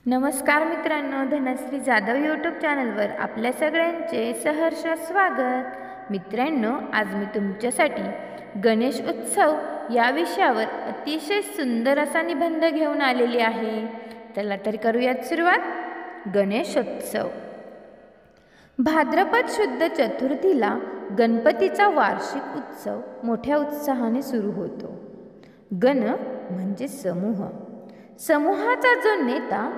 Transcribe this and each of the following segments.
नमस्कार मित्रांनो, धनश्री जाधव यूट्यूब चॅनलवर आपल्या सगळ्यांचे सहर्ष स्वागत। मित्रांनो, आज मी तुमच्यासाठी गणेश उत्सव या विषयावर अतिशय सुंदर असा निबंध घेऊन आलेली आहे। चला तर करूयात सुरुवात। गणेशोत्सव। भाद्रपद शुद्ध चतुर्थीला गणपतीचा वार्षिक उत्सव मोठ्या उत्साहाने सुरू होतो। गण म्हणजे समूह, समूहाचा जो नेता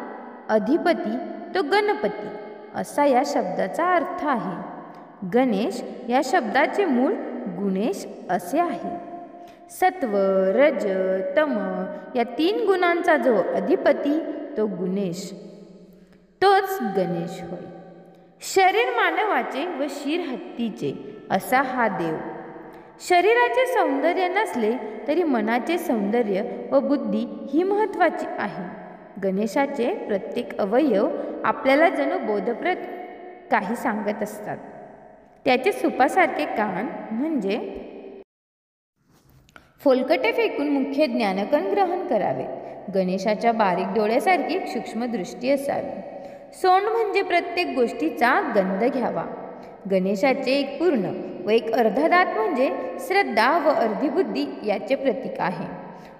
अधिपती तो गणपती असा या शब्दाचा अर्थ आहे। गणेश या शब्दाचे मूळ गुणेश असे आहे। सत्व, रज, तम या तीन गुणांचा जो अधिपती तो गुणेश, तोच गणेश होय। शरीर मानवाचे व शिर हत्तीचे असा हा देव। शरीराचे सौंदर्य नसले तरी मनाचे सौंदर्य व बुद्धी ही महत्त्वाची आहे। गणेशाचे प्रत्येक अवयव आपल्याला जणू बोधप्रद काही सांगत असतात। त्याचे सुपासारखे कान म्हणजे फोलकटे फेकून मुख्य ज्ञानकण ग्रहण करावे। गणेशाच्या बारीक डोळ्यासारखी सूक्ष्म दृष्टी असावी। सोंड म्हणजे प्रत्येक गोष्टीचा गंध घ्यावा। गणेशाचे एक पूर्ण व एक अर्धा दात म्हणजे श्रद्धा व अर्धी बुद्धी याचे प्रतीक आहे।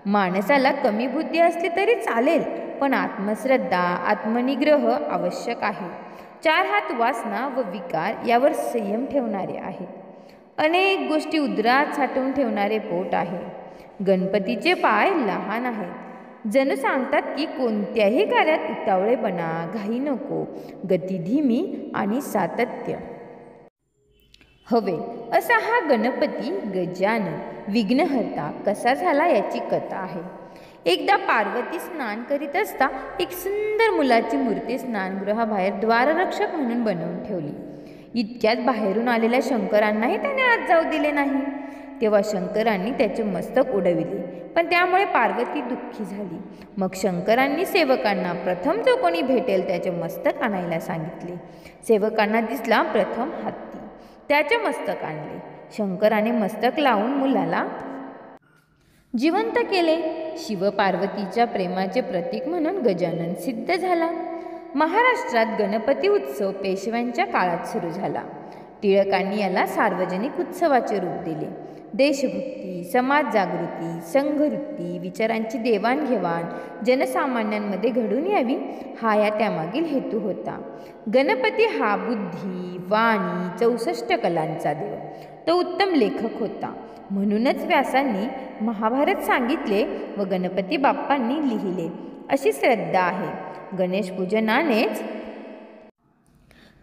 माणसाला कमी बुद्धी असली तरी चालेल, पण आत्मश्रद्धा, आत्मनिग्रह आवश्यक आहे। चार हात वासना व विकार यावर संयम ठेवणारे आहेत। अनेक गोष्टी उदरात साठवून ठेवणारे पोट आहे। गणपतीचे पाय लहान आहेत, जणू सांगतात की कोणत्याही कार्यात उतावळेपणा, घाई नको, गती धीमी आणि सातत्य हवे। असा हा गणपती गजानन विघ्नहर्ता कसा झाला याची कथा आहे। एकदा पार्वती स्नान करीत असता एक सुंदर मुलाची मूर्ती स्नानगृहाबाहेर द्वाररक्षक म्हणून बनवून ठेवली। इतक्यात बाहेरून आलेल्या शंकरांनाही त्याने आत जाऊ दिले नाही। तेव्हा शंकरांनी त्याचे मस्तक उडविले, पण त्यामुळे पार्वती दुःखी झाली। मग शंकरांनी सेवकांना प्रथम जो कोणी भेटेल त्याचे मस्तक आणायला सांगितले। सेवकांना दिसला प्रथम हत्ती, त्याचे मस्तक आणले। शंकराने मस्तक लावून मुलाला जिवंत केले। शिव पार्वतीच्या प्रेमाचे प्रतीक म्हणून गजानन सिद्ध झाला। महाराष्ट्रात गणपती उत्सव पेशव्यांच्या काळात सुरू झाला। टिळकांनी याला सार्वजनिक उत्सवाचे रूप दिले। देशभक्ती, समाज जागृती, संघवृत्ती, विचारांची देवाणघेवाण जनसामान्यांमध्ये घडून यावी हा या त्यामागील हेतू होता। गणपती हा बुद्धी, वाणी, 64 कलांचा देव। तो उत्तम लेखक होता, म्हणूनच व्यासांनी महाभारत सांगितले व गणपती बाप्पांनी लिहिले अशी श्रद्धा आहे। गणेश पूजनानेच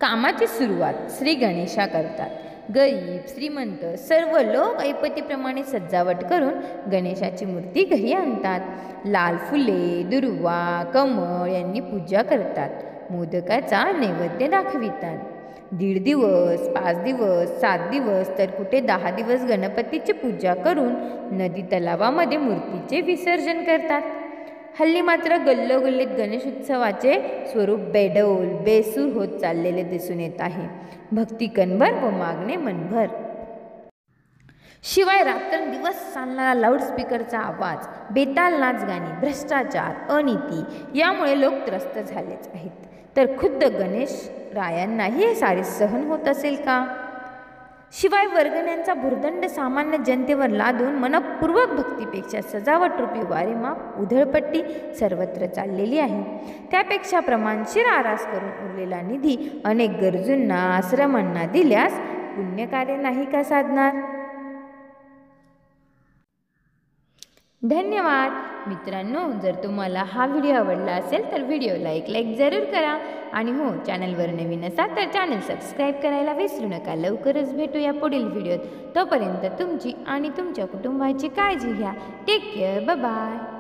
कामाची सुरुवात श्री गणेशा करतात। गरीब श्रीमंत सर्व लोक ऐपतीप्रमाणे सजावट करून गणेशाची मूर्ती घरी आणतात। लाल फुले, दुर्वा, कमळ यांनी पूजा करतात। मोदकाचा नैवेद्य दाखवितात। 1.5 दिवस, 5 दिवस, 7 दिवस तर कुठे 10 दिवस गणपतीची पूजा करून नदी तलावामध्ये मूर्तीचे विसर्जन करतात। हल्ली मात्र गल्लोगल्लीत गणेश उत्सवाचे स्वरूप बेडौल, बेसूर होत चाललेले दिसून येत आहे। भक्ती कणभर व मागणे मनभर, शिवाय रात्रंदिवस चालणारा लाऊडस्पीकरचा आवाज, बेताल नाच गाणी, भ्रष्टाचार, अनिती यामुळे लोक त्रस्त झालेच आहेत। तर खुद्द गणेश रायांनाही हे सारे सहन होत असेल का? शिवाय वर्गण्यांचा भुर्दंड सामान्य जनतेवर लादून मनपूर्वक भक्तीपेक्षा सजावटरूपी वारेमाप, उधळपट्टी सर्वत्र चाललेली आहे। त्यापेक्षा प्रमाणशीर आरास करून उरलेला निधी अनेक गरजूंना, आश्रमांना दिल्यास पुण्यकार्य नाही का साधणार? धन्यवाद मित्रांनो, जर तुम्हाला हा व्हिडिओ आवडला असेल तर व्हिडिओला एक लाईक जरूर करा आणि हो, चॅनलवर नवीन असाल तर चॅनल सबस्क्राईब करायला विसरू नका। लवकरच भेटूया पुढील व्हिडिओत। तोपर्यंत तुमची आणि तुमच्या कुटुंबाची काळजी घ्या। Take care, bye bye.